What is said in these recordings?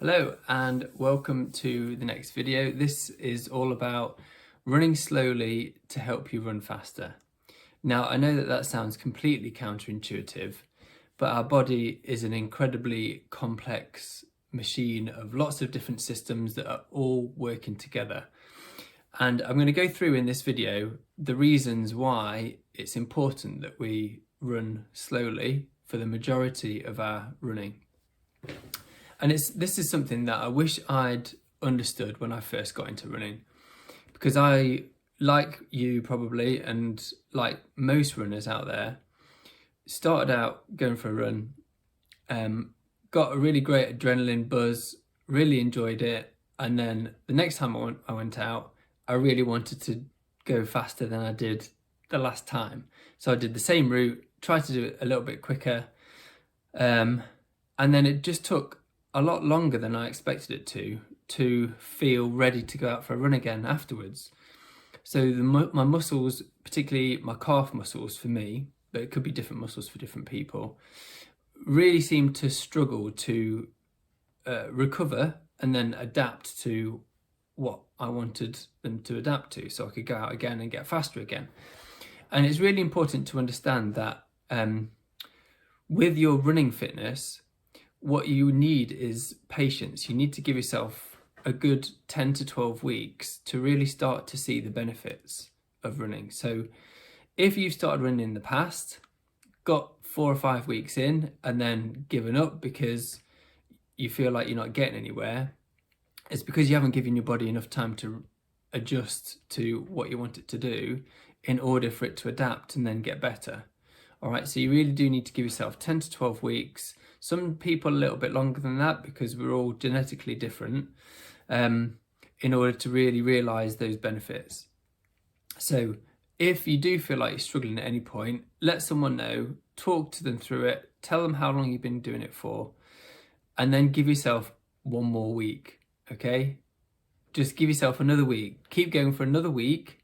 Hello and welcome to the next video. This is all about running slowly to help you run faster. Now, I know that sounds completely counterintuitive, but our body is an incredibly complex machine of lots of different systems that are all working together. And I'm going to go through in this video the reasons why it's important that we run slowly for the majority of our running. And this is something that I wish I'd understood when I first got into running, because I, like you probably, and like most runners out there, started out going for a run, got a really great adrenaline buzz, really enjoyed it, and then the next time I went out, I really wanted to go faster than I did the last time. So I did the same route, tried to do it a little bit quicker, and then it just took a lot longer than I expected it to feel ready to go out for a run again afterwards. So my muscles, particularly my calf muscles for me, but it could be different muscles for different people, really seemed to struggle to recover and then adapt to what I wanted them to adapt to, so I could go out again and get faster again. And it's really important to understand that with your running fitness, what you need is patience. You need to give yourself a good 10 to 12 weeks to really start to see the benefits of running. So if you've started running in the past, got 4 or 5 weeks in and then given up because you feel like you're not getting anywhere, it's because you haven't given your body enough time to adjust to what you want it to do in order for it to adapt and then get better. All right, so you really do need to give yourself 10 to 12 weeks. Some people a little bit longer than that because we're all genetically different, in order to really realise those benefits. So if you do feel like you're struggling at any point, let someone know, talk to them through it, tell them how long you've been doing it for, and then give yourself one more week, okay? Just give yourself another week. Keep going for another week,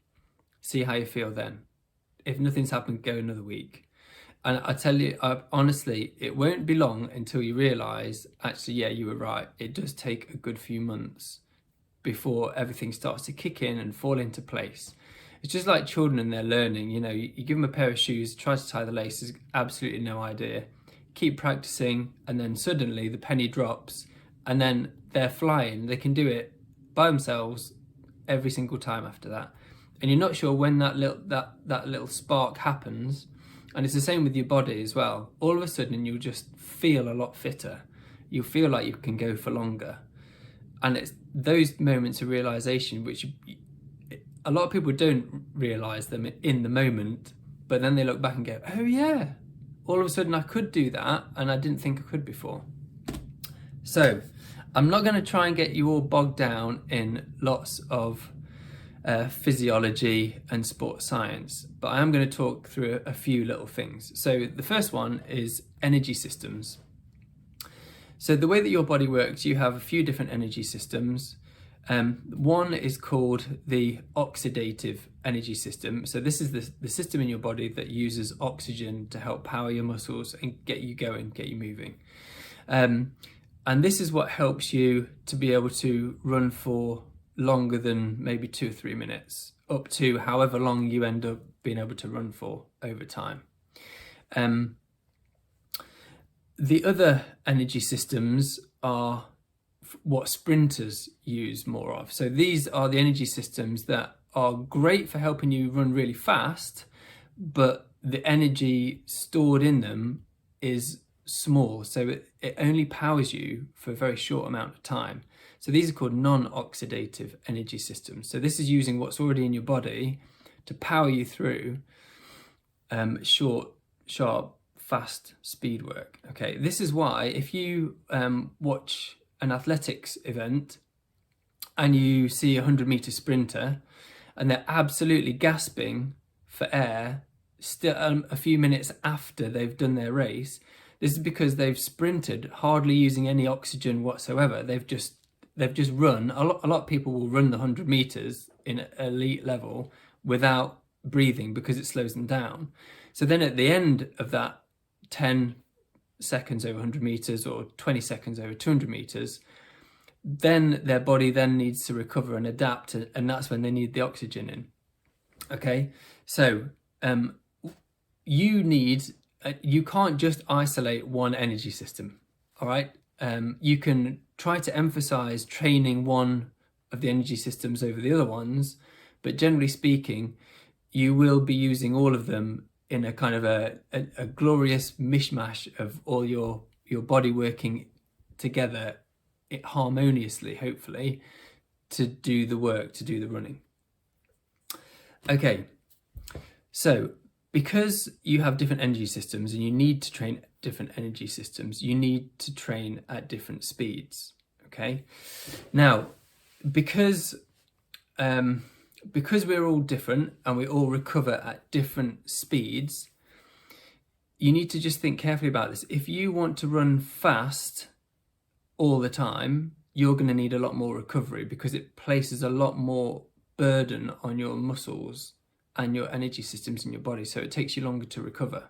see how you feel then. If nothing's happened, go another week. And I tell you, honestly, it won't be long until you realise, actually, yeah, you were right. It does take a good few months before everything starts to kick in and fall into place. It's just like children and their learning. You know, you give them a pair of shoes, try to tie the laces, absolutely no idea. Keep practicing, and then suddenly the penny drops, and then they're flying. They can do it by themselves every single time after that. And you're not sure when that little spark happens. And it's the same with your body as well. All of a sudden, you'll just feel a lot fitter. You'll feel like you can go for longer. And it's those moments of realization, which a lot of people don't realize them in the moment, but then they look back and go, oh yeah, all of a sudden I could do that, and I didn't think I could before. So I'm not going to try and get you all bogged down in lots of physiology and sports science, but I am going to talk through a few little things. So the first one is energy systems. So the way that your body works, you have a few different energy systems. One is called the oxidative energy system. So this is the system in your body that uses oxygen to help power your muscles and get you going, get you moving. And this is what helps you to be able to run for longer than maybe 2 or 3 minutes, up to however long you end up being able to run for over time. The other energy systems are what sprinters use more of. So these are the energy systems that are great for helping you run really fast, but the energy stored in them is small, so it only powers you for a very short amount of time. So these are called non-oxidative energy systems. So this is using what's already in your body to power you through short, sharp, fast speed work. Okay, this is why if you watch an athletics event and you see a 100-meter sprinter and they're absolutely gasping for air still a few minutes after they've done their race, this is because they've sprinted hardly using any oxygen whatsoever. They've just run. A lot of people will run the 100 meters in elite level without breathing because it slows them down. So then at the end of that 10 seconds over 100 meters or 20 seconds over 200 meters, then their body then needs to recover and adapt, and that's when they need the oxygen in. Okay, so you can't just isolate one energy system. All right, you can try to emphasize training one of the energy systems over the other ones, but generally speaking, you will be using all of them in a kind of a glorious mishmash of all your body working together harmoniously, hopefully, to do the work, to do the running. Okay, so because you have different energy systems and you need to train different energy systems, you need to train at different speeds. Okay, now because we're all different and we all recover at different speeds, you need to just think carefully about this. If you want to run fast all the time, you're going to need a lot more recovery because it places a lot more burden on your muscles and your energy systems in your body, so it takes you longer to recover.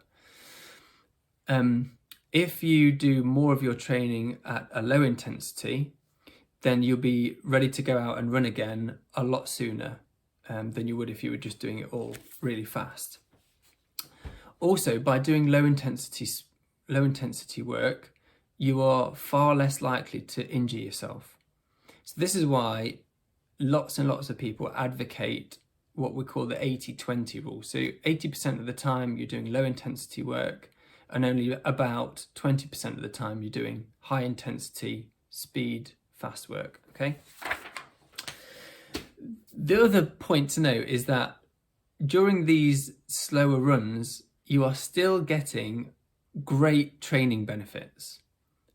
If you do more of your training at a low intensity, then you'll be ready to go out and run again a lot sooner than you would if you were just doing it all really fast. Also, by doing low intensity work, you are far less likely to injure yourself. So this is why lots and lots of people advocate what we call the 80-20 rule. So 80% of the time you're doing low intensity work, and only about 20% of the time you're doing high intensity, speed, fast work. Okay. The other point to note is that during these slower runs, you are still getting great training benefits,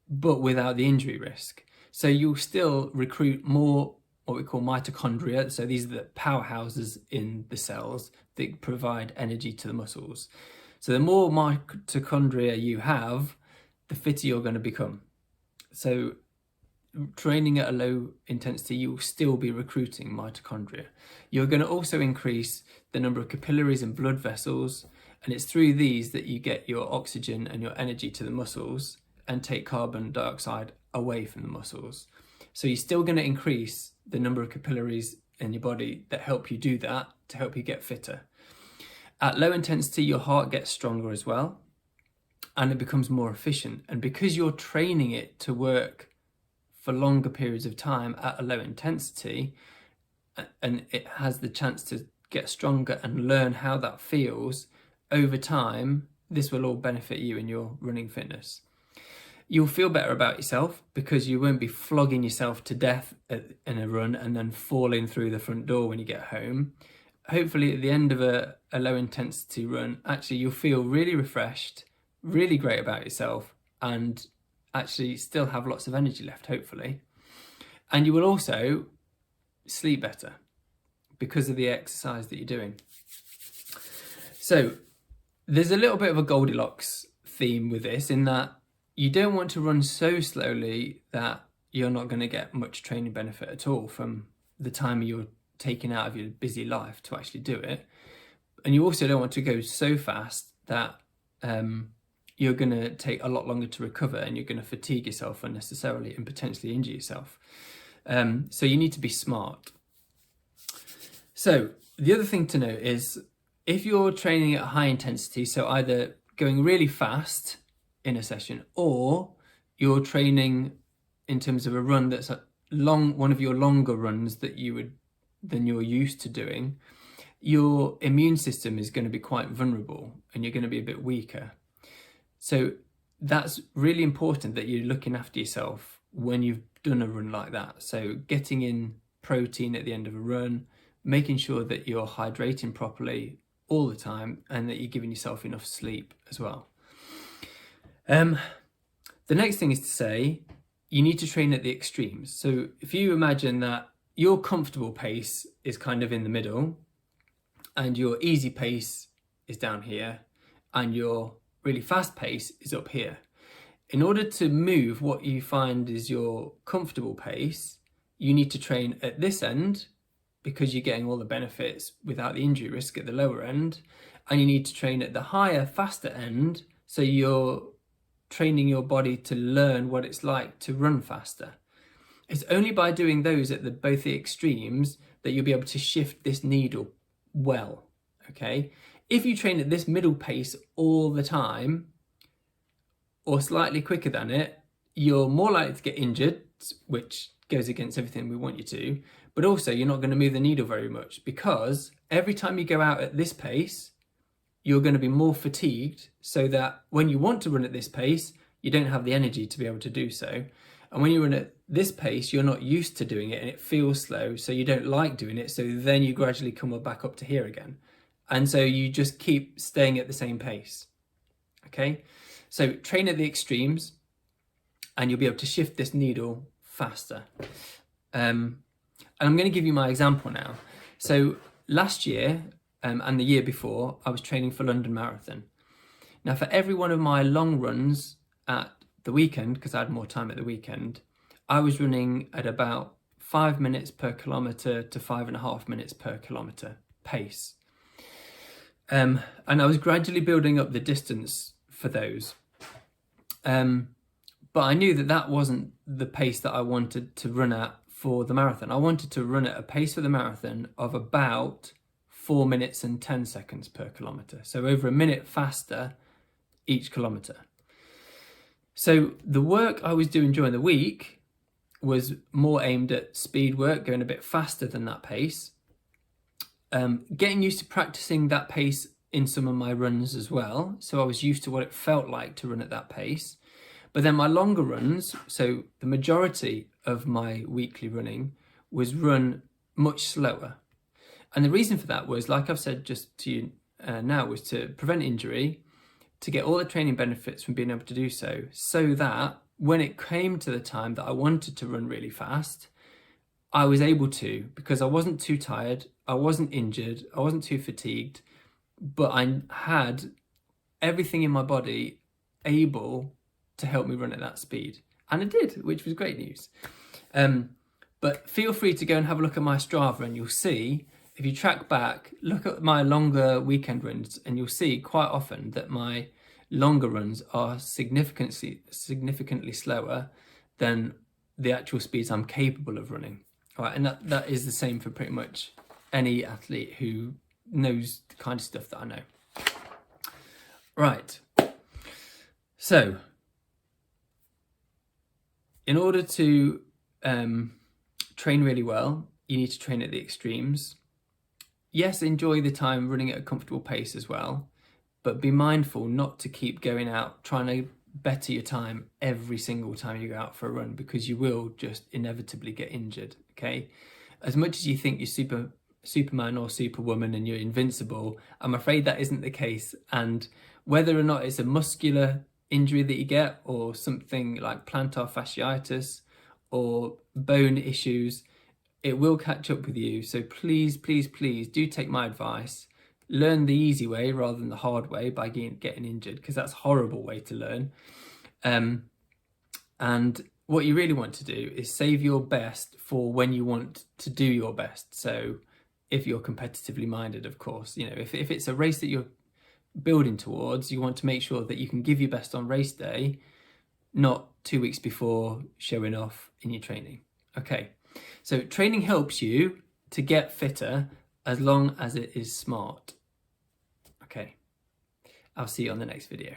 but without the injury risk. So you'll still recruit more what we call mitochondria. So these are the powerhouses in the cells that provide energy to the muscles. So the more mitochondria you have, the fitter you're going to become. So training at a low intensity, you'll still be recruiting mitochondria. You're going to also increase the number of capillaries and blood vessels, and it's through these that you get your oxygen and your energy to the muscles and take carbon dioxide away from the muscles. So you're still going to increase the number of capillaries in your body that help you do that, to help you get fitter. At low intensity, your heart gets stronger as well, and it becomes more efficient. And because you're training it to work for longer periods of time at a low intensity, and it has the chance to get stronger and learn how that feels over time, this will all benefit you in your running fitness. You'll feel better about yourself because you won't be flogging yourself to death in a run and then falling through the front door when you get home. Hopefully at the end of a low intensity run, actually you'll feel really refreshed, really great about yourself, and actually still have lots of energy left, hopefully. And you will also sleep better because of the exercise that you're doing. So there's a little bit of a Goldilocks theme with this, in that you don't want to run so slowly that you're not going to get much training benefit at all from the time you're taking out of your busy life to actually do it. And you also don't want to go so fast that you're going to take a lot longer to recover, and you're going to fatigue yourself unnecessarily and potentially injure yourself. So you need to be smart. So the other thing to note is, if you're training at high intensity, so either going really fast in a session, or you're training in terms of a run that's a one of your longer runs than you're used to doing, your immune system is going to be quite vulnerable and you're going to be a bit weaker. So that's really important that you're looking after yourself when you've done a run like that. So getting in protein at the end of a run, making sure that you're hydrating properly all the time, and that you're giving yourself enough sleep as well. The next thing is to say, you need to train at the extremes. So if you imagine that your comfortable pace is kind of in the middle, and your easy pace is down here, and your really fast pace is up here. In order to move what you find is your comfortable pace, you need to train at this end, because you're getting all the benefits without the injury risk at the lower end, and you need to train at the higher, faster end, so you're training your body to learn what it's like to run faster. It's only by doing those at both the extremes that you'll be able to shift this needle well, okay? If you train at this middle pace all the time, or slightly quicker than it, you're more likely to get injured, which goes against everything we want you to, but also you're not going to move the needle very much, because every time you go out at this pace, you're going to be more fatigued, so that when you want to run at this pace, you don't have the energy to be able to do so. And when you run at this pace, you're not used to doing it and it feels slow, so you don't like doing it, so then you gradually come back up to here again. And so you just keep staying at the same pace, okay? So train at the extremes and you'll be able to shift this needle faster. And I'm going to give you my example now. So last year and the year before, I was training for London Marathon. Now for every one of my long runs at the weekend, because I had more time at the weekend, I was running at about 5 minutes per kilometre to 5.5 minutes per kilometre pace. And I was gradually building up the distance for those. But I knew that that wasn't the pace that I wanted to run at for the marathon. I wanted to run at a pace for the marathon of about 4 minutes and 10 seconds per kilometre. So over a minute faster each kilometre. So the work I was doing during the week was more aimed at speed work, going a bit faster than that pace. Getting used to practicing that pace in some of my runs as well. So I was used to what it felt like to run at that pace. But then my longer runs, so the majority of my weekly running was run much slower. And the reason for that was, like I've said just to you now, was to prevent injury, to get all the training benefits from being able to do so, so that when it came to the time that I wanted to run really fast, I was able to, because I wasn't too tired, I wasn't injured, I wasn't too fatigued, but I had everything in my body able to help me run at that speed. And it did, which was great news. But feel free to go and have a look at my Strava, and you'll see, if you track back, look at my longer weekend runs, and you'll see quite often that my longer runs are significantly slower than the actual speeds I'm capable of running. All right, and that is the same for pretty much any athlete who knows the kind of stuff that I know. Right, so in order to train really well, you need to train at the extremes. Yes, enjoy the time running at a comfortable pace as well, but be mindful not to keep going out trying to better your time every single time you go out for a run, because you will just inevitably get injured, okay? As much as you think you're Superman or Superwoman and you're invincible, I'm afraid that isn't the case. And whether or not it's a muscular injury that you get, or something like plantar fasciitis or bone issues, it will catch up with you. So please, please, please do take my advice. Learn the easy way rather than the hard way by getting injured, because that's a horrible way to learn. And what you really want to do is save your best for when you want to do your best. So if you're competitively minded, of course, you know, if it's a race that you're building towards, you want to make sure that you can give your best on race day, not 2 weeks before showing off in your training. Okay, so training helps you to get fitter as long as it is smart. Okay, I'll see you on the next video.